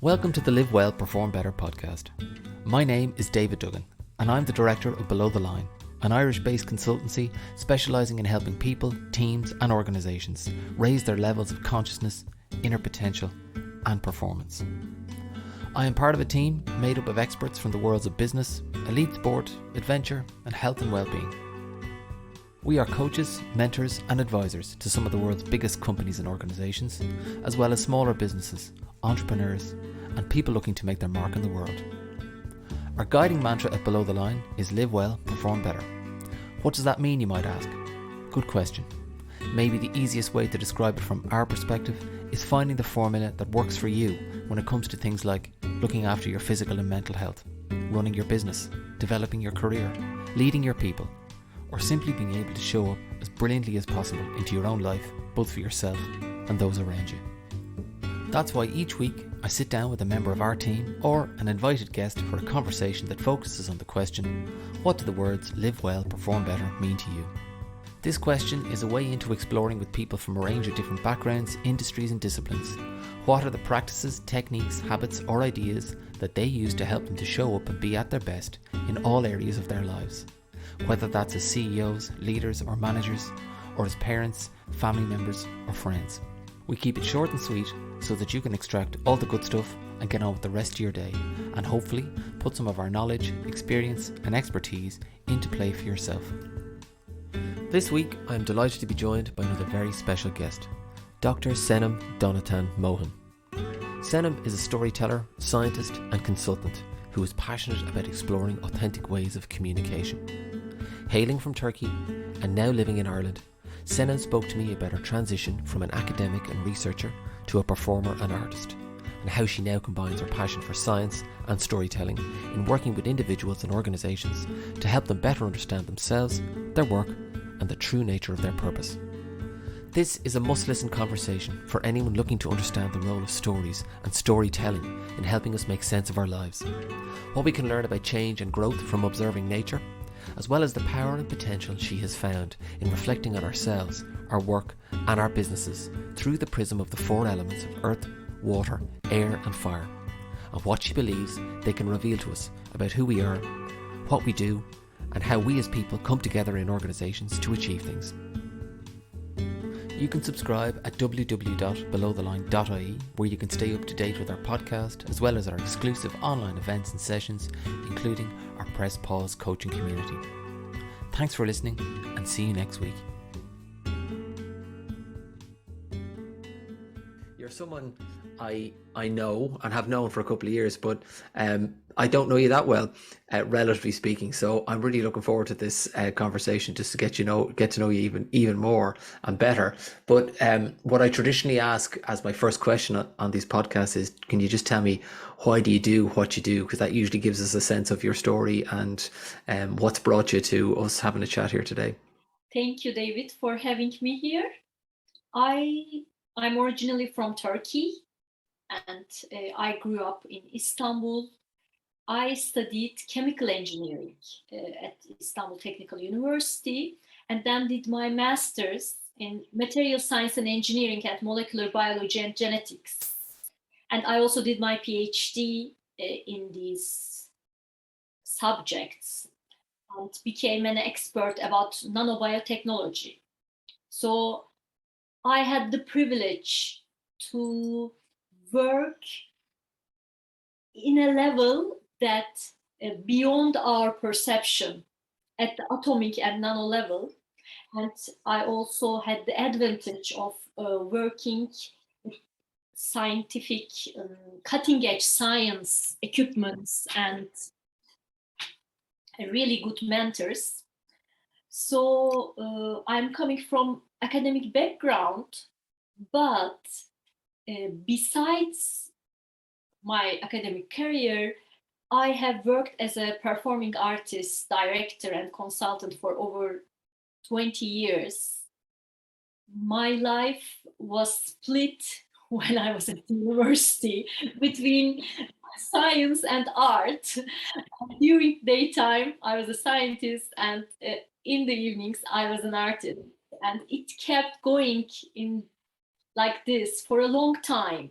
Welcome to the Live Well, Perform Better podcast. My name is David Duggan and I'm the director of Below the Line, an Irish-based consultancy specialising in helping people, teams and organisations raise their levels of consciousness, inner potential and performance. I am part of a team made up of experts from the worlds of business, elite sport, adventure and health and well-being. We are coaches, mentors and advisors to some of the world's biggest companies and organisations, as well as smaller businesses, entrepreneurs and people looking to make their mark in the world. Our guiding mantra at Below the Line is live well, perform better. What does that mean, you might ask? Good question. Maybe the easiest way to describe it from our perspective is finding the formula that works for you when it comes to things like looking after your physical and mental health, running your business, developing your career, leading your people, or simply being able to show up as brilliantly as possible into your own life, both for yourself and those around you. That's why each week I sit down with a member of our team or an invited guest for a conversation that focuses on the question, what do the words live well, perform better mean to you? This question is a way into exploring with people from a range of different backgrounds, industries and disciplines. What are the practices, techniques, habits or ideas that they use to help them to show up and be at their best in all areas of their lives? Whether that's as CEOs, leaders or managers, or as parents, family members or friends. We keep it short and sweet so that you can extract all the good stuff and get on with the rest of your day and hopefully put some of our knowledge, experience and expertise into play for yourself. This week I am delighted to be joined by another very special guest, Dr. Senem Mohan. Senem is a storyteller, scientist and consultant who is passionate about exploring authentic ways of communication. Hailing from Turkey and now living in Ireland, Senem spoke to me about her transition from an academic and researcher to a performer and artist, and how she now combines her passion for science and storytelling in working with individuals and organisations to help them better understand themselves, their work, and the true nature of their purpose. This is a must-listen conversation for anyone looking to understand the role of stories and storytelling in helping us make sense of our lives, what we can learn about change and growth from observing nature, as well as the power and potential she has found in reflecting on ourselves, our work and our businesses through the prism of the four elements of earth, water, air and fire, and what she believes they can reveal to us about who we are, what we do and how we as people come together in organisations to achieve things. You can subscribe at www.belowtheline.ie, where you can stay up to date with our podcast as well as our exclusive online events and sessions, including our Press Pause coaching community. Thanks for listening and see you next week. You're someone I know and have known for a couple of years, but I don't know you that well, relatively speaking. So I'm really looking forward to this conversation, just to get to know you even more and better. But what I traditionally ask as my first question on these podcasts is, can you just tell me why do you do what you do? Because that usually gives us a sense of your story and what's brought you to us having a chat here today. Thank you, David, for having me here. I'm originally from Turkey, and I grew up in Istanbul. I studied chemical engineering at Istanbul Technical University, and then did my master's in material science and engineering and molecular biology and genetics. And I also did my PhD in these subjects and became an expert about nanobiotechnology. So I had the privilege to work in a level that beyond our perception at the atomic and nano level. And I also had the advantage of working with scientific, cutting edge science equipments and really good mentors. So I'm coming from academic background, but besides my academic career, I have worked as a performing artist, director and consultant for over 20 years. My life was split when I was at university between science and art. During daytime, I was a scientist, and in the evenings, I was an artist. And it kept going in like this for a long time.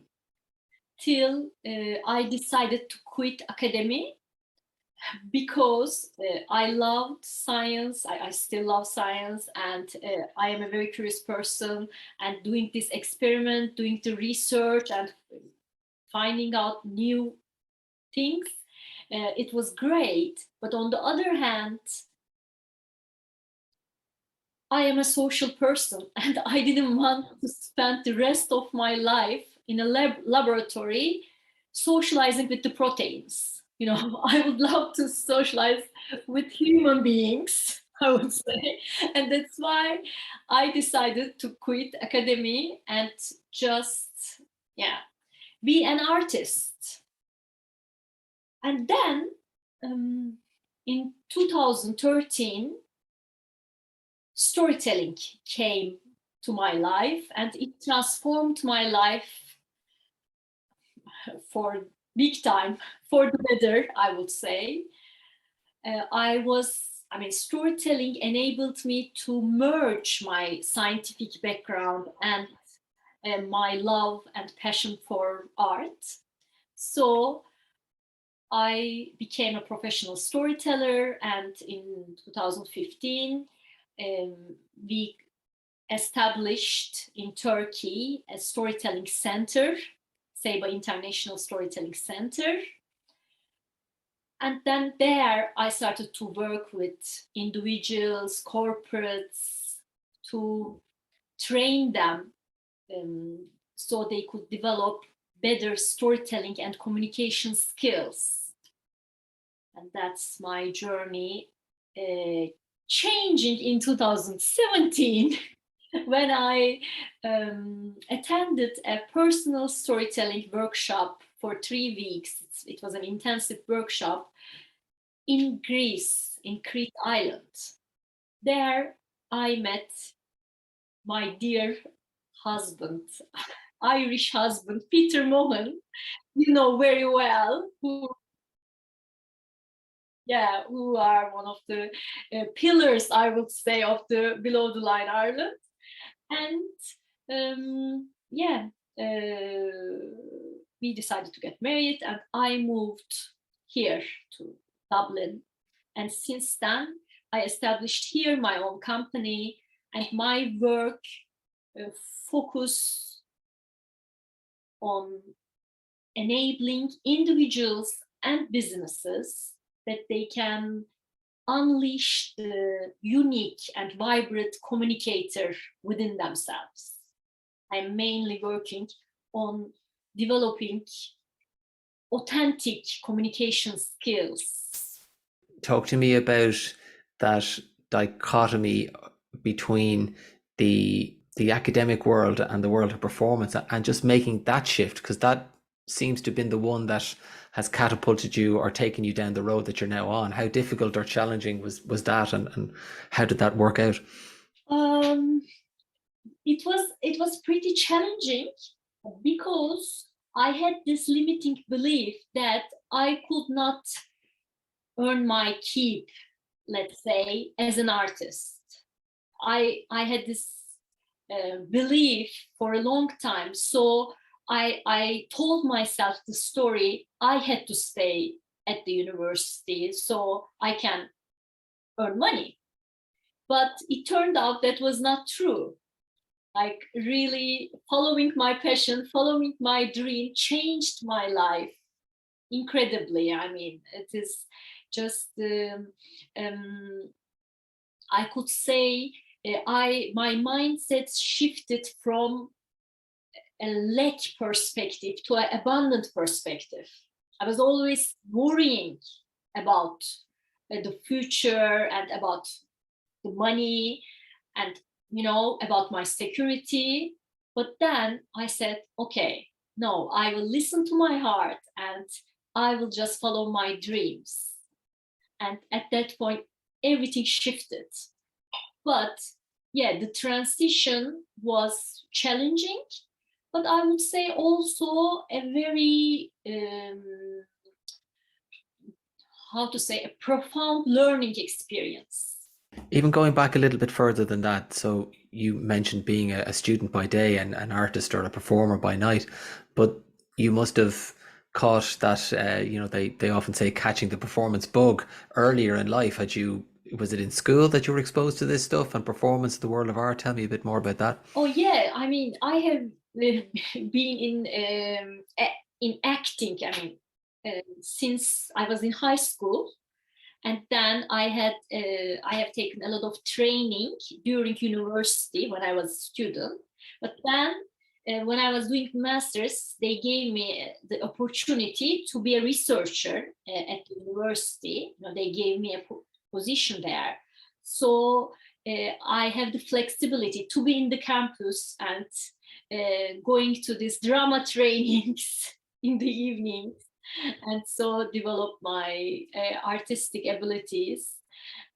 till I decided to quit academy, because I loved science. I still love science, and I am a very curious person. And doing this experiment, doing the research, and finding out new things, it was great. But on the other hand, I am a social person, and I didn't want to spend the rest of my life in a laboratory socializing with the proteins. You know, I would love to socialize with human beings, I would say. And that's why I decided to quit academy and just, yeah, be an artist. And then in 2013, storytelling came to my life, and it transformed my life for big time, for the better, I would say. Storytelling enabled me to merge my scientific background and my love and passion for art. So I became a professional storyteller, and in 2015, we established in Turkey a storytelling center, Seba International Storytelling Center. And then there I started to work with individuals, corporates, to train them so they could develop better storytelling and communication skills. And that's my journey changing in 2017 when I attended a personal storytelling workshop for 3 weeks. It was an intensive workshop in Greece, in Crete Island. There I met my dear husband, Irish husband, Peter Mohan, you know very well, who are one of the pillars, I would say, of the Below the Line Ireland. And we decided to get married, and I moved here to Dublin. And since then, I established here my own company, and my work focus on enabling individuals and businesses that they can unleash the unique and vibrant communicator within themselves. I'm mainly working on developing authentic communication skills. Talk to me about that dichotomy between the academic world and the world of performance, and just making that shift, because that seems to have been the one that has catapulted you or taken you down the road that you're now on. How difficult or challenging was that, and how did that work out? It was pretty challenging, because I had this limiting belief that I could not earn my keep, let's say, as an artist. I had this belief for a long time. So I told myself the story, I had to stay at the university so I can earn money. But it turned out that was not true. Like, really following my passion, following my dream changed my life incredibly. I mean, it is just, I could say, my mindset shifted from a lack perspective to an abundant perspective. I was always worrying about the future and about the money and, about my security. But then I said, okay, no, I will listen to my heart and I will just follow my dreams. And at that point, everything shifted. But the transition was challenging, but I would say also a very, a profound learning experience. Even going back a little bit further than that, so you mentioned being a student by day and an artist or a performer by night, but you must have caught that, they often say catching the performance bug earlier in life. Was it in school that you were exposed to this stuff and performance in the world of art? Tell me a bit more about that. Oh yeah, I mean, I have been in acting. I mean, since I was in high school, and then I have taken a lot of training during university when I was a student. But then when I was doing masters, they gave me the opportunity to be a researcher at the university. You know, they gave me a position there. So I have the flexibility to be in the campus and going to these drama trainings in the evening, and so develop my artistic abilities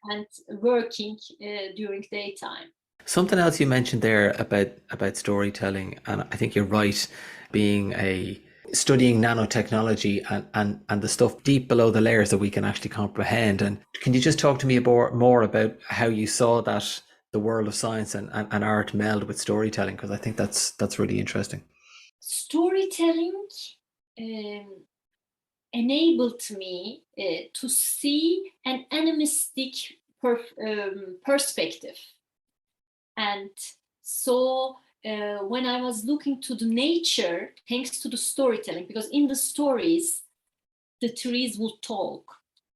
and working during daytime. Something else you mentioned there about storytelling, and I think you're right, being a studying nanotechnology and the stuff deep below the layers that we can actually comprehend. And can you just talk to me more about how you saw that the world of science and art meld with storytelling? Because I think that's really interesting. Storytelling um, enabled me to see an animistic perspective. And so when I was looking to the nature, thanks to the storytelling, because in the stories, the trees would talk,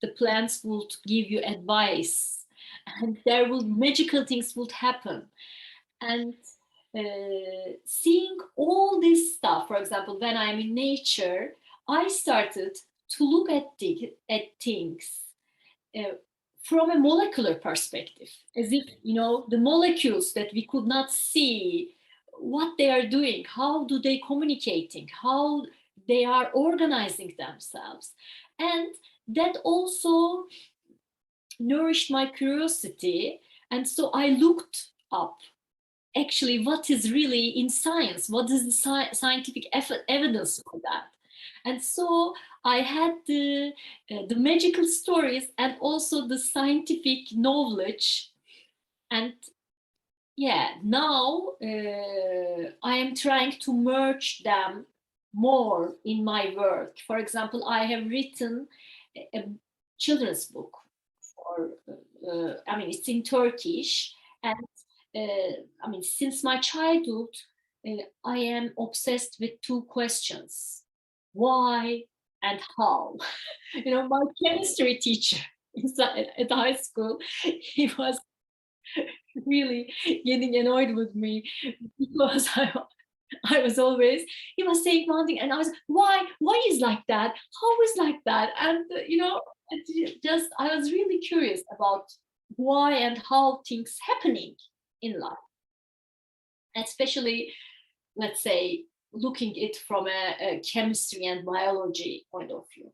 the plants would give you advice, and there will magical things would happen. And seeing all this stuff, for example, when I'm in nature, I started to look at things uh, from a molecular perspective, as if, you know, the molecules that we could not see, what they are doing, how do they communicating, how they are organizing themselves. And that also nourished my curiosity. And so I looked up actually what is really in science, what is the scientific evidence for that. And so I had the magical stories and also the scientific knowledge. And yeah, now I am trying to merge them more in my work. For example, I have written a children's book for, I mean, it's in Turkish. And I mean, since my childhood, I am obsessed with two questions: why and how. You know, my chemistry teacher at high school, he was really getting annoyed with me because I was always, he was saying one thing and I was, why is like that? How is like that? And, you know, just, I was really curious about why and how things happening in life, especially, let's say, looking it from a chemistry and biology point of view.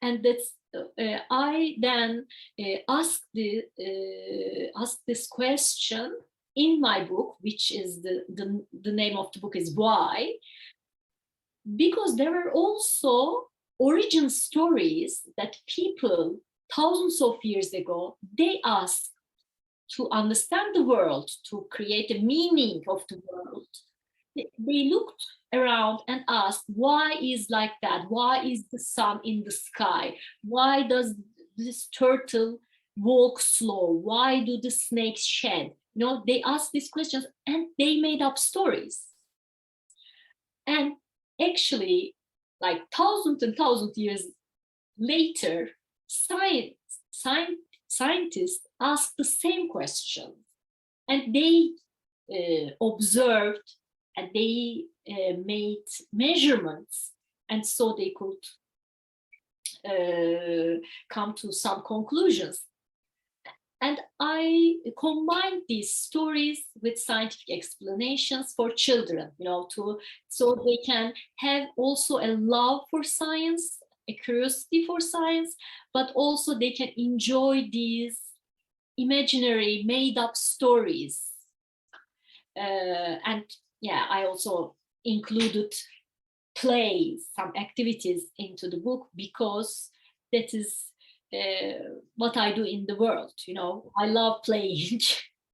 And that's I then asked this question in my book, which is the name of the book is Why, because there are also origin stories that people thousands of years ago they asked to understand the world, to create a meaning of the world. They looked around and asked, why is like that? Why is the sun in the sky? Why does this turtle walk slow? Why do the snakes shed? You know, they asked these questions and they made up stories. And actually, like thousands and thousands of years later, scientists asked the same question, and they observed and they made measurements, and so they could come to some conclusions. And I combined these stories with scientific explanations for children, you know, so they can have also a love for science, a curiosity for science, but also they can enjoy these imaginary, made-up stories. And yeah, I also included plays, some activities into the book because that is what I do in the world. You know, I love playing.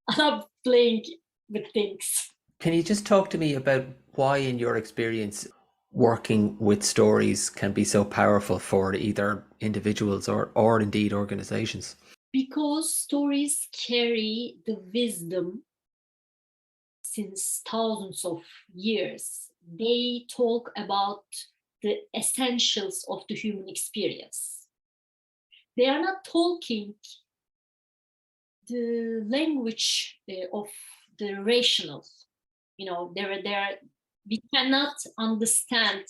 I love playing with things. Can you just talk to me about why, in your experience, working with stories can be so powerful for either individuals or indeed organizations? Because stories carry the wisdom since thousands of years. They talk about the essentials of the human experience. They are not talking the language of the rational. We cannot understand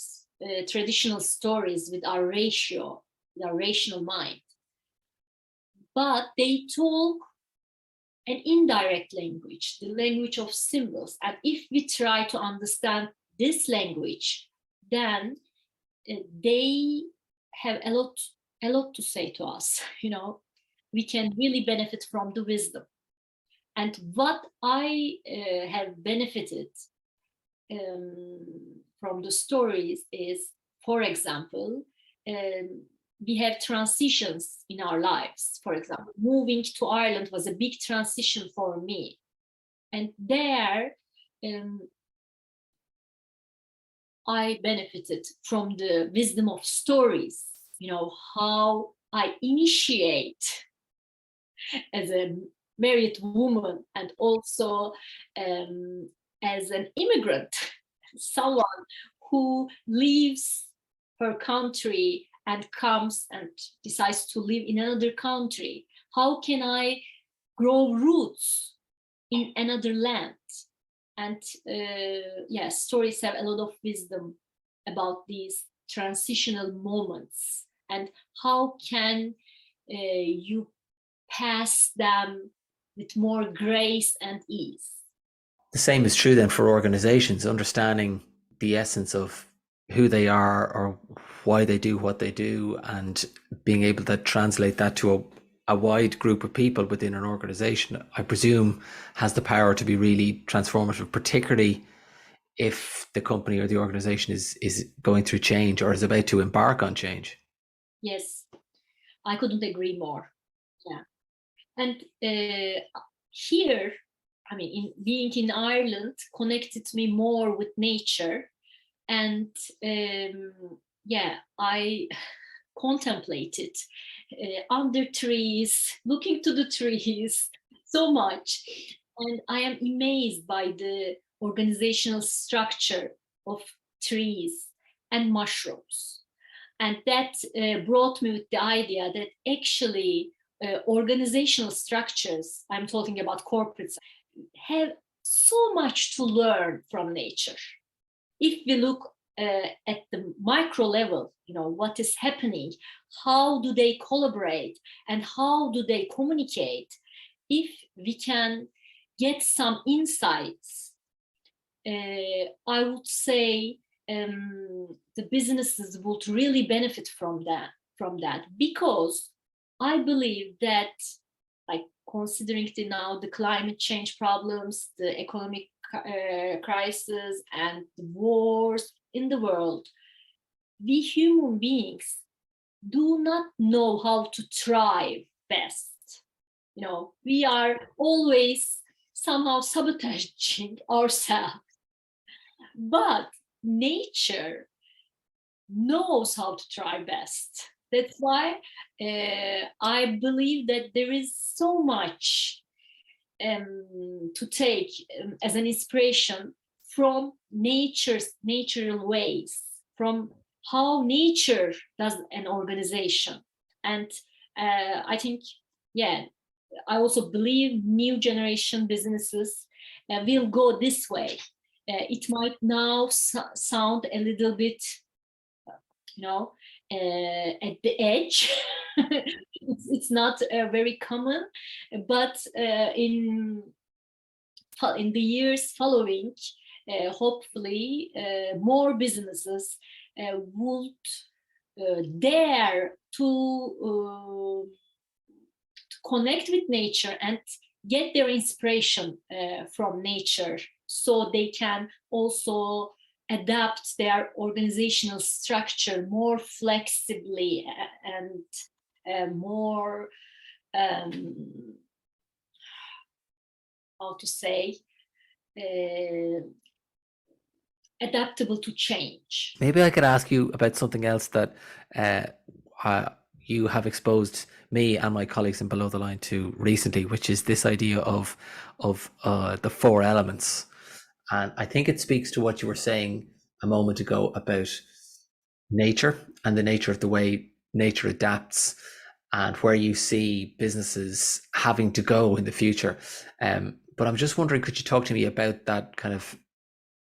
traditional stories with our rational mind. But they talk an indirect language, the language of symbols. And if we try to understand this language, then they have a lot to say to us. We can really benefit from the wisdom. And what I have benefited from the stories is, for example, we have transitions in our lives. For example, moving to Ireland was a big transition for me. And there, I benefited from the wisdom of stories, how I initiate as a married woman and also as an immigrant, someone who leaves her country and comes and decides to live in another country. How can I grow roots in another land? And stories have a lot of wisdom about these transitional moments and how can you pass them with more grace and ease. The same is true then for organizations, understanding the essence of who they are or why they do what they do, and being able to translate that to a wide group of people within an organization, I presume, has the power to be really transformative, particularly if the company or the organization is going through change or is about to embark on change. Yes, I couldn't agree more. Yeah. And here, being in Ireland connected me more with nature. And I contemplated under trees, looking to the trees so much. And I am amazed by the organizational structure of trees and mushrooms. And that brought me with the idea that actually organizational structures, I'm talking about corporates, have so much to learn from nature. If we look at the micro level, what is happening, how do they collaborate, and how do they communicate? If we can get some insights, I would say the businesses would really benefit from that, because I believe that, like, considering the climate change problems, the economic crisis, and the wars in the world, we human beings do not know how to thrive best. We are always somehow sabotaging ourselves. But nature knows how to try best. That's why I believe that there is so much to take as an inspiration from natural ways, from how nature does an organization. And I think, I also believe new generation businesses will go this way. It might now sound a little bit, at the edge. it's not very common, but in the years following, hopefully more businesses would dare to connect with nature and get their inspiration from nature, so they can also adapt their organizational structure more flexibly and more, how to say, adaptable to change. Maybe I could ask you about something else that uh, you have exposed me and my colleagues in Below the Line to recently, which is this idea of the four elements. And I think it speaks to what you were saying a moment ago about nature and the nature of the way nature adapts and where you see businesses having to go in the future. But I'm just wondering, could you talk to me about that kind of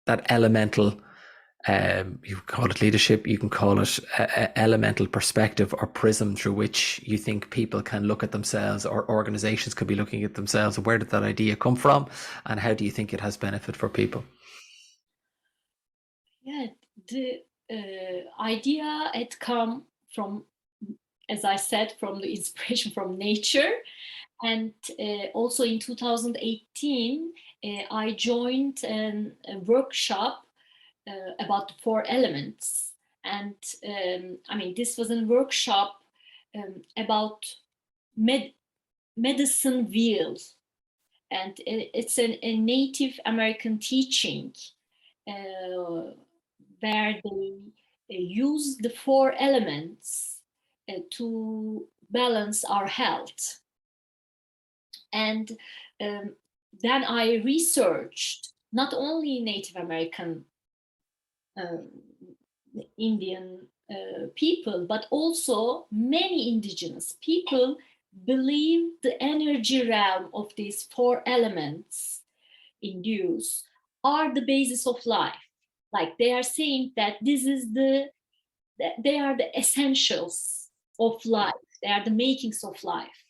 that elemental, you can call it leadership, you can call it a elemental perspective or prism through which you think people can look at themselves or organizations could be looking at themselves? Where did that idea come from, and how do you think it has benefit for people? Yeah, the idea had come from, as I said, from the inspiration from nature. And also in 2018, I joined a workshop about the four elements. And I mean, this was a workshop about medicine wheels. And it's a Native American teaching uh, where they use the four elements to balance our health. And then I researched not only Native American um, Indian people, but also many indigenous people believe the energy realm of these four elements in use are the basis of life. Like they are saying that they are the essentials of life. They are the makings of life.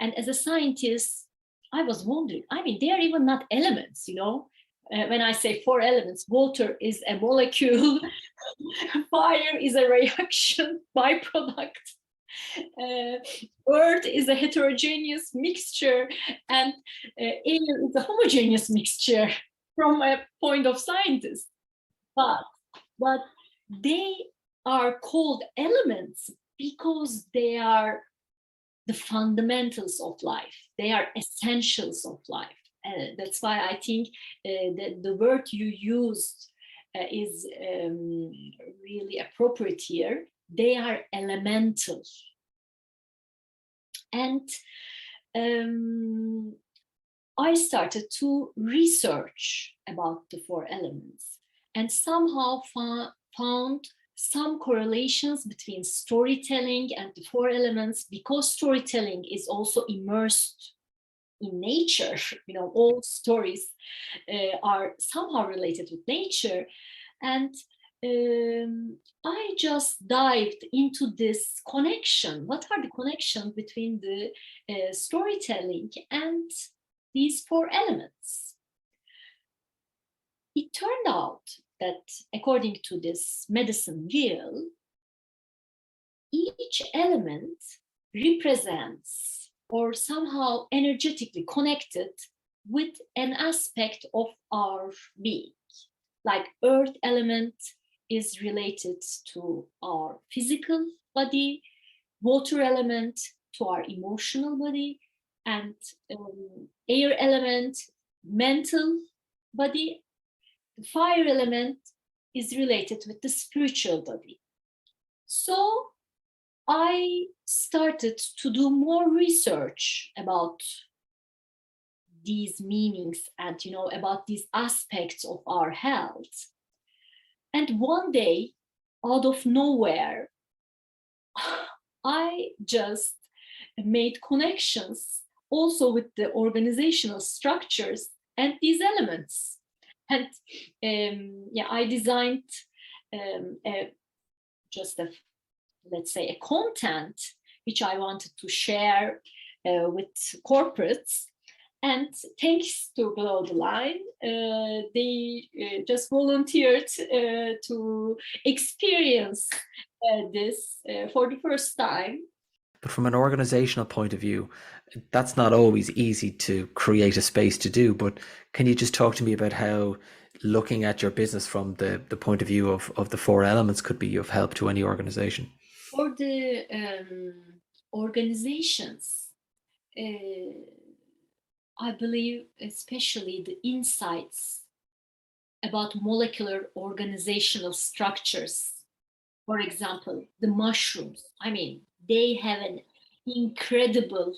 And as a scientist, I was wondering, I mean, they are even not elements, you know? When I say four elements, water is a molecule, fire is a reaction byproduct, uh, earth is a heterogeneous mixture, and air is a homogeneous mixture from a point of scientist. But, but they are called elements because they are the fundamentals of life. They are essentials of life. That's why I think that the word you used is really appropriate here. They are elemental. And I started to research about the four elements and somehow found some correlations between storytelling and the four elements, because storytelling is also immersed in nature. You know, all stories are somehow related with nature. And I just dived into this connection. What are the connections between the storytelling and these four elements? It turned out that according to this medicine wheel, each element represents or somehow energetically connected with an aspect of our being. Like earth element is related to our physical body, water element to our emotional body, and air element, mental body. The fire element is related with the spiritual body. So I started to do more research about these meanings and, you know, about these aspects of our health. And one day, out of nowhere, I just made connections also with the organizational structures and these elements. And yeah, I designed just a, let's say, a content which I wanted to share with corporates. And thanks to Below the Line, they just volunteered to experience this for the first time. But from an organizational point of view, that's not always easy to create a space to do. But can you just talk to me about how looking at your business from the point of view of the four elements could be of help to any organization? For the organizations, I believe especially the insights about molecular organizational structures. For example, the mushrooms. I mean, they have an incredible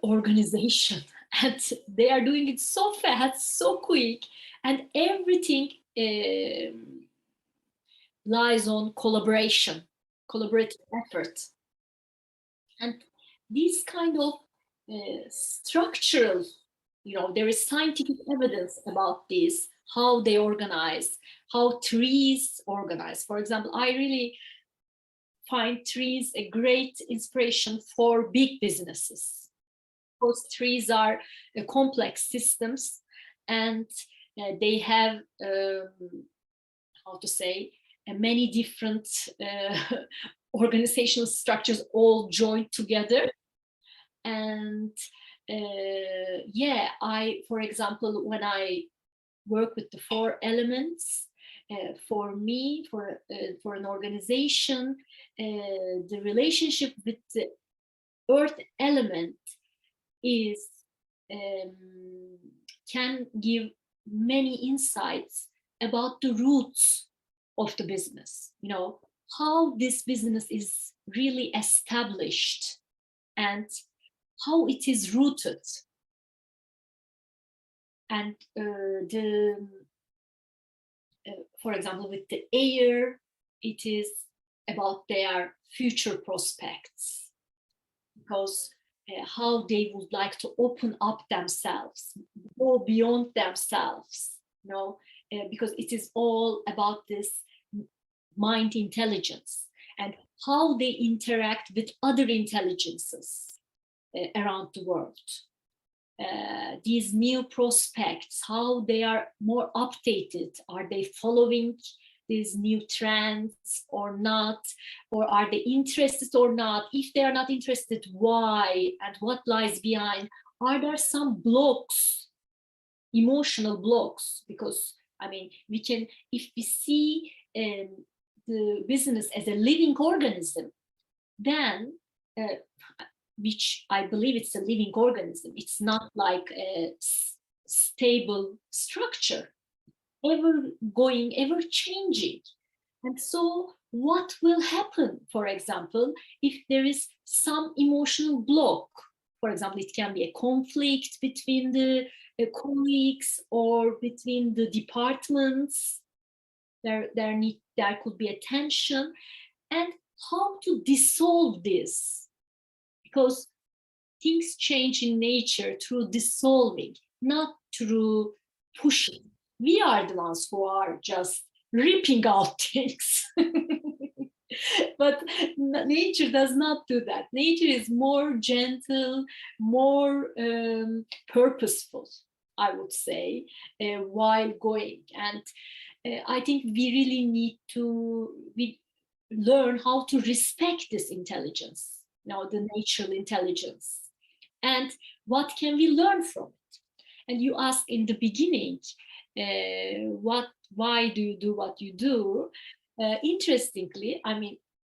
organization, and they are doing it so fast, so quick, and everything lies on collaboration, collaborative effort. And these kind of structural, there is scientific evidence about this, how they organize, how trees organize. For example, I really find trees a great inspiration for big businesses. Because trees are complex systems, and they have, how to say, many different organizational structures all joined together. And for example, when I work with the 4 elements, for me, for an organization, the relationship with the earth element is can give many insights about the roots of the business, how this business is really established and how it is rooted. And for example, with the air, it is about their future prospects, because how they would like to open up themselves, go beyond themselves, because it is all about this mind intelligence and how they interact with other intelligences around the world. These new prospects, how they are more updated, are they following these new trends or not, or are they interested or not? If they are not interested, why, and what lies behind? Are there some blocks, emotional blocks? Because we can, if we see the business as a living organism, then which I believe it's a living organism, it's not like a stable structure, ever going, ever changing. And so what will happen, for example, if there is some emotional block? For example, it can be a conflict between the colleagues or between the departments. There could be a tension. And how to dissolve this? Because things change in nature through dissolving, not through pushing. We are the ones who are just ripping out things. But nature does not do that. Nature is more gentle, more purposeful, I would say, while going. And I think we really need to learn how to respect this intelligence, the natural intelligence. And what can we learn from it? And you asked in the beginning, why do you do what you do? Interestingly,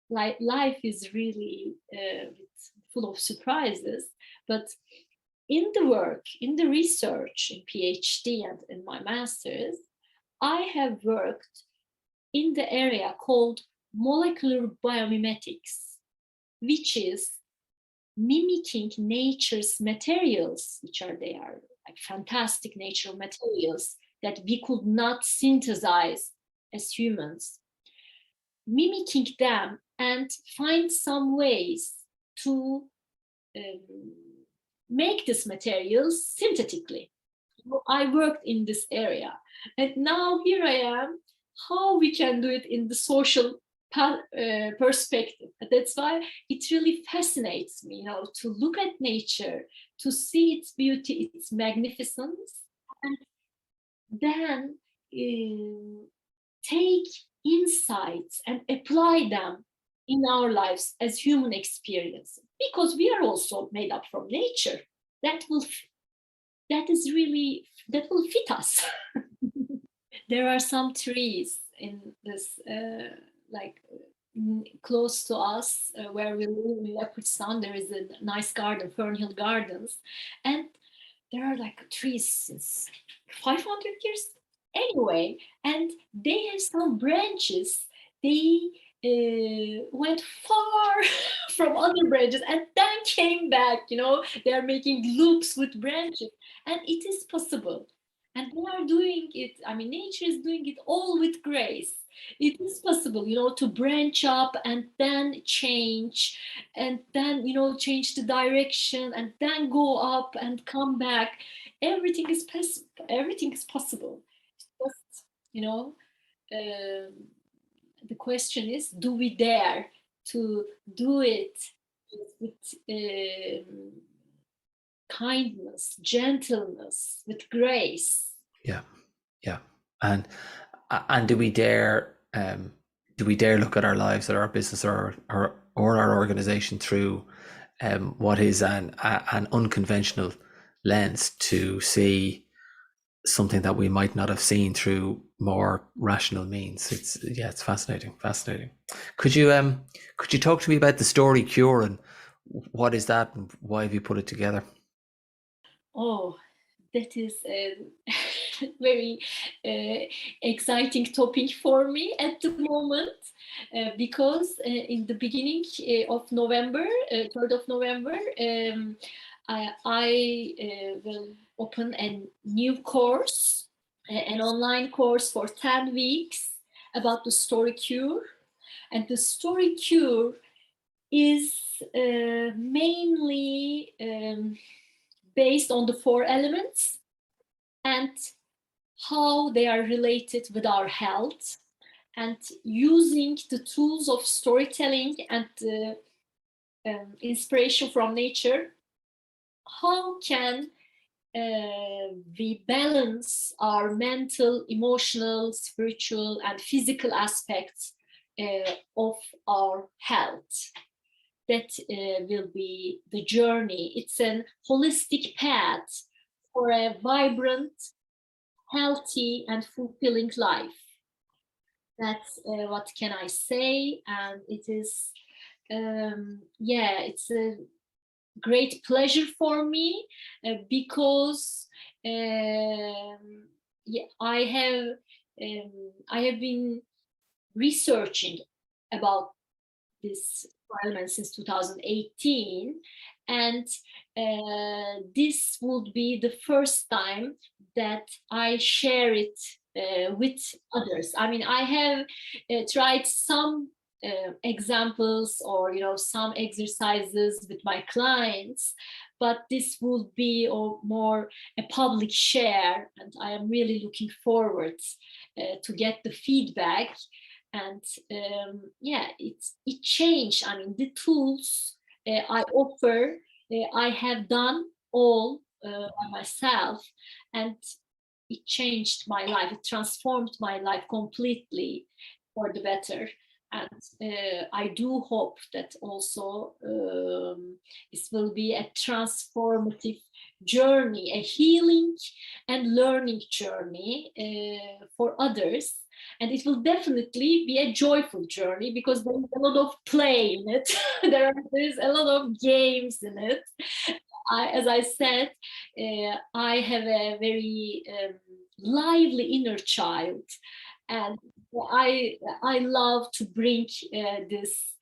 life is really full of surprises. But in the work, in the research, in PhD and in my master's, I have worked in the area called molecular biomimetics, which is mimicking nature's materials, which are like fantastic natural materials that we could not synthesize as humans, mimicking them and find some ways to make this materials synthetically. I worked in this area, and now here I am, how we can do it in the social perspective. That's why it really fascinates me, to look at nature, to see its beauty, its magnificence, and then take insights and apply them in our lives as human experience, because we are also made up from nature. That will fit us. There are some trees in this close to us, where we live in Leopardstown. There is a nice garden, Fernhill Gardens, and there are like trees since 500 years, Anyway, and they have some branches. They went far from other branches and then came back. They are making loops with branches, and it is possible. And they are doing it. I mean, nature is doing it all with grace. It is possible, to branch up and then change, and then, change the direction, and then go up and come back. Everything is everything is possible. Just, um, the question is, do we dare to do it with kindness, gentleness, with grace? Yeah, yeah. And do we dare look at our lives or our business or our organization through what is an unconventional lens to see something that we might not have seen through more rational means? It's fascinating. Could you talk to me about the story Cure, and what is that, and why have you put it together? Oh, that is a very exciting topic for me at the moment, because in the beginning of November, 3rd of November, I will open a new course, an online course for 10 weeks about the story cure. And the story cure is mainly based on the 4 elements and how they are related with our health, and using the tools of storytelling and inspiration from nature. How can we balance our mental, emotional, spiritual, and physical aspects of our health? That will be the journey. It's a holistic path for a vibrant, healthy, and fulfilling life. That's what can I say. And it is, it's a great pleasure for me, because I have been researching about this parliament since 2018, and this would be the first time that I share it with others. I mean, I have tried some examples, or some exercises with my clients, but this would be more a public share, and I am really looking forward to get the feedback. And it changed. I mean, the tools I offer, I have done all by myself, and it changed my life. It transformed my life completely for the better. And I do hope that also this will be a transformative journey, a healing and learning journey for others. And it will definitely be a joyful journey, because there is a lot of play in it. there is a lot of games in it. As I said, I have a very lively inner child, and I love to bring this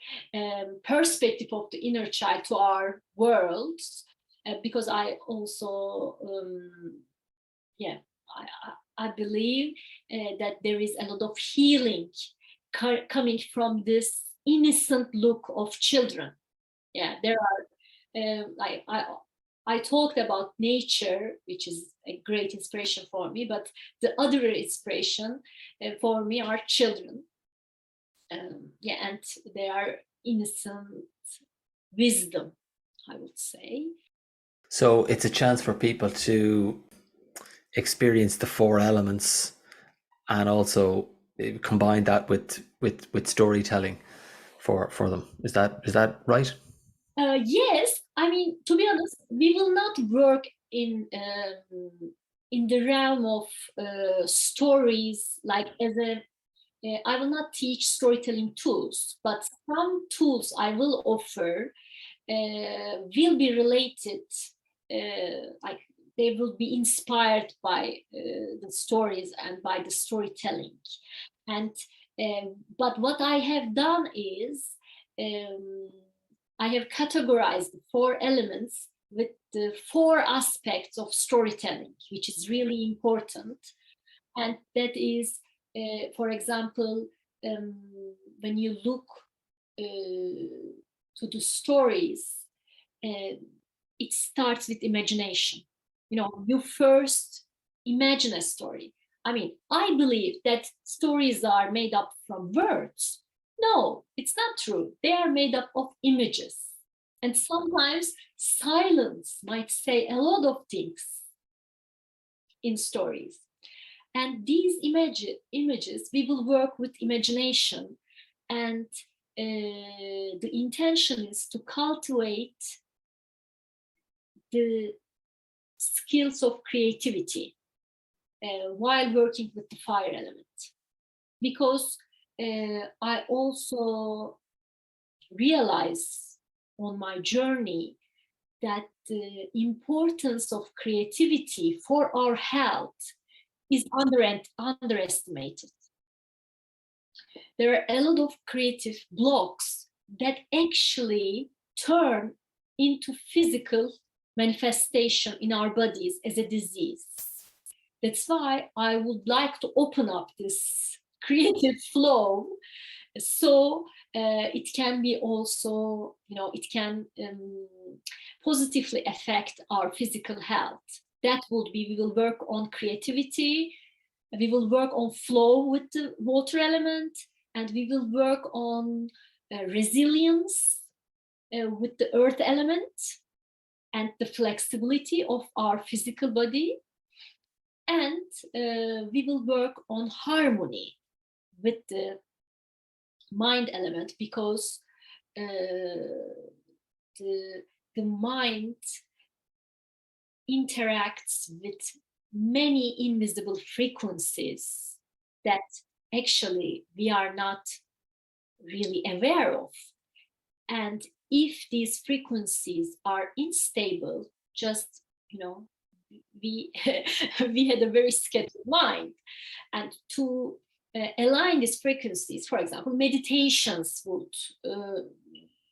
perspective of the inner child to our world, because I also I believe that there is a lot of healing coming from this innocent look of children. There are like I talked about nature, which is a great inspiration for me, but the other inspiration for me are children. And they are innocent wisdom, I would say. So it's a chance for people to experience the 4 elements, and also combine that with storytelling for them. Is that right? Yes, I mean, to be honest, we will not work in the realm of stories, like as a I will not teach storytelling tools, but some tools I will offer will be related, like they will be inspired by the stories and by the storytelling. And but what I have done is I have categorized the 4 elements with the 4 aspects of storytelling, which is really important. And that is, for example, when you look to the stories, it starts with imagination. You first imagine a story. I mean, I believe that stories are made up from words. No, it's not true. They are made up of images. And sometimes silence might say a lot of things in stories. And these images, we will work with imagination. And the intention is to cultivate the skills of creativity while working with the fire element. Because I also realize on my journey that the importance of creativity for our health is underestimated. There are a lot of creative blocks that actually turn into physical manifestation in our bodies as a disease. That's why I would like to open up this creative flow, so it can be also, it can positively affect our physical health. That would be, we will work on creativity, we will work on flow with the water element, and we will work on resilience with the earth element, and the flexibility of our physical body. And we will work on harmony with the mind element, because the mind interacts with many invisible frequencies that actually we are not really aware of. And if these frequencies are unstable, just, we had a very scattered mind. And to align these frequencies, for example, meditations would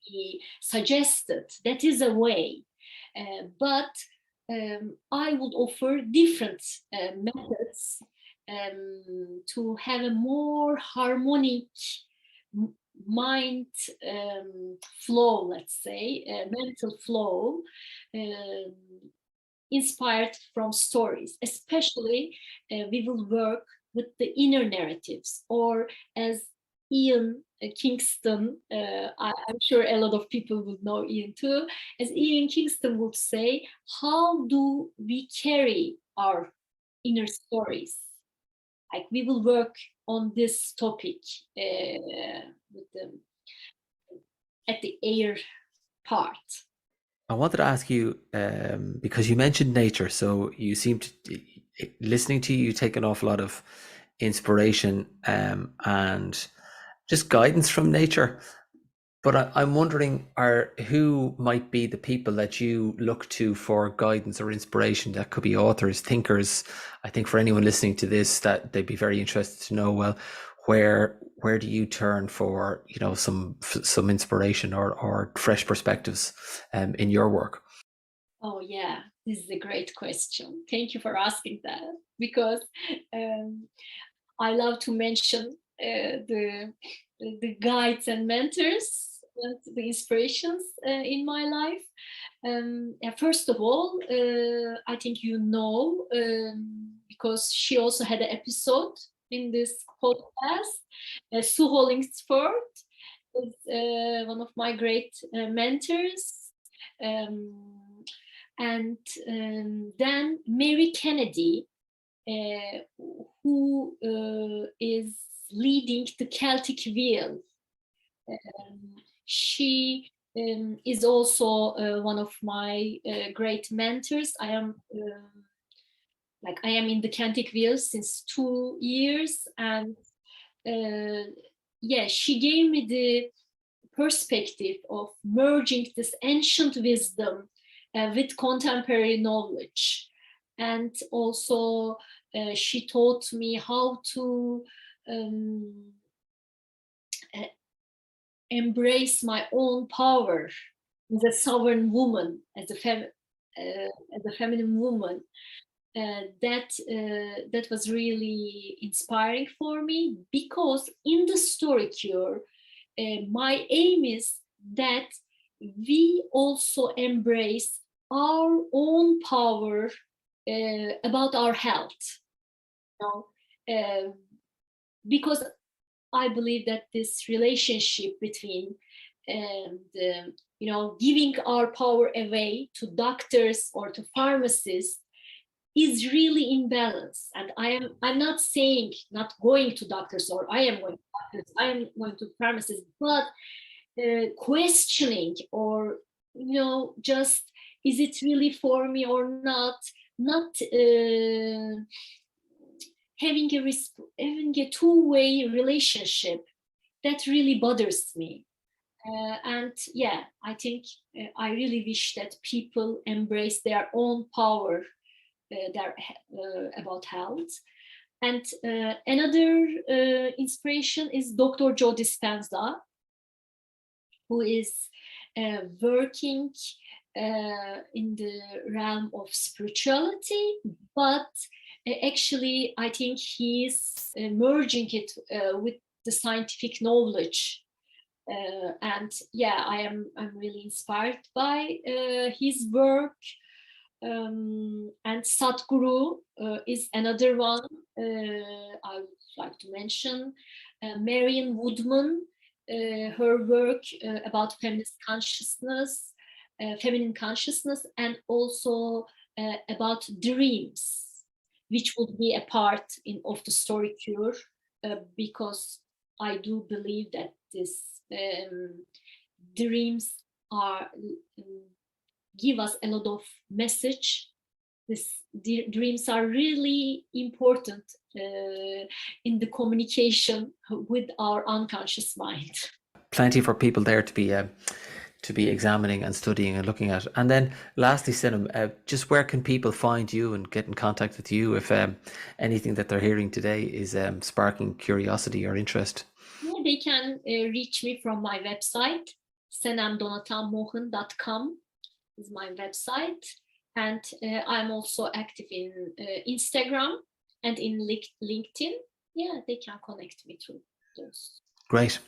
be suggested. That is a way. But I would offer different methods to have a more harmonic mind flow, let's say, mental flow, inspired from stories. Especially, we will work with the inner narratives, or as Ian Kingston, I'm sure a lot of people would know Ian too, as Ian Kingston would say, how do we carry our inner stories? Like, we will work on this topic at the air part. I wanted to ask you, because you mentioned nature, so you seem to, listening to you, take an awful lot of inspiration and just guidance from nature. But I'm wondering, who might be the people that you look to for guidance or inspiration? That could be authors, thinkers. I think for anyone listening to this, that they'd be very interested to know, well, where do you turn for, some inspiration or fresh perspectives in your work? Oh yeah, this is a great question. Thank you for asking that, because I love to mention the guides and mentors, the inspirations in my life. First of all, I think because she also had an episode in this podcast. Sue Hollingsford is one of my great mentors. And then Mary Kennedy, who is leading the Celtic Wheel. She is also one of my great mentors. I am in the Celtic Wheel since 2 years, and she gave me the perspective of merging this ancient wisdom with contemporary knowledge. And also she taught me how to embrace my own power as a sovereign woman, as a feminine woman. That was really inspiring for me, because in the story cure, my aim is that we also embrace our own power about our health. Because I believe that this relationship between giving our power away to doctors or to pharmacists is really in balance. And I'm not saying not going to doctors, or I am going to doctors, I am going to pharmacists, but questioning, or just, is it really for me or not having a two-way relationship, that really bothers me. And yeah, I think I really wish that people embrace their own power about health. And another inspiration is Dr. Joe Dispenza, who is working in the realm of spirituality, but actually I think he's merging it with the scientific knowledge. And yeah, I'm really inspired by his work. And Sadhguru is another one I would like to mention. Marian Woodman, her work about feminine consciousness, and also about dreams, which would be a part of the story cure, because I do believe that this dreams are give us a lot of message. Dreams are really important in the communication with our unconscious mind. Plenty for people there to be examining and studying and looking at. And then lastly, Senem, just where can people find you and get in contact with you if anything that they're hearing today is sparking curiosity or interest? Yeah, they can reach me from my website, senemdonatanmohan.com is my website. And I'm active in Instagram and in LinkedIn. Yeah, they can connect me through those. Great.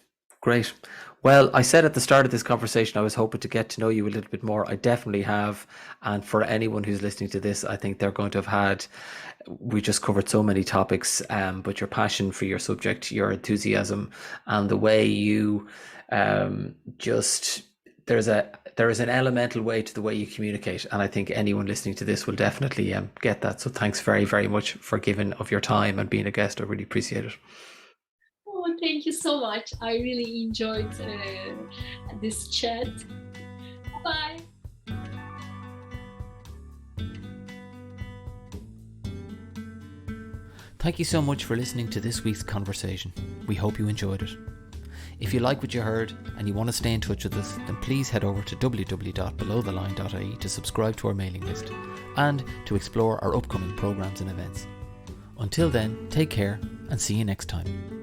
Well, I said at the start of this conversation, I was hoping to get to know you a little bit more. I definitely have. And for anyone who's listening to this, I think they're going to have we just covered so many topics, but your passion for your subject, your enthusiasm, and the way you there is an elemental way to the way you communicate. And I think anyone listening to this will definitely get that. So thanks very, very much for giving of your time and being a guest. I really appreciate it. Oh, thank you so much. I really enjoyed this chat. Bye. Thank you so much for listening to this week's conversation. We hope you enjoyed it. If you like what you heard and you want to stay in touch with us, then please head over to www.belowtheline.ie to subscribe to our mailing list and to explore our upcoming programs and events. Until then, take care and see you next time.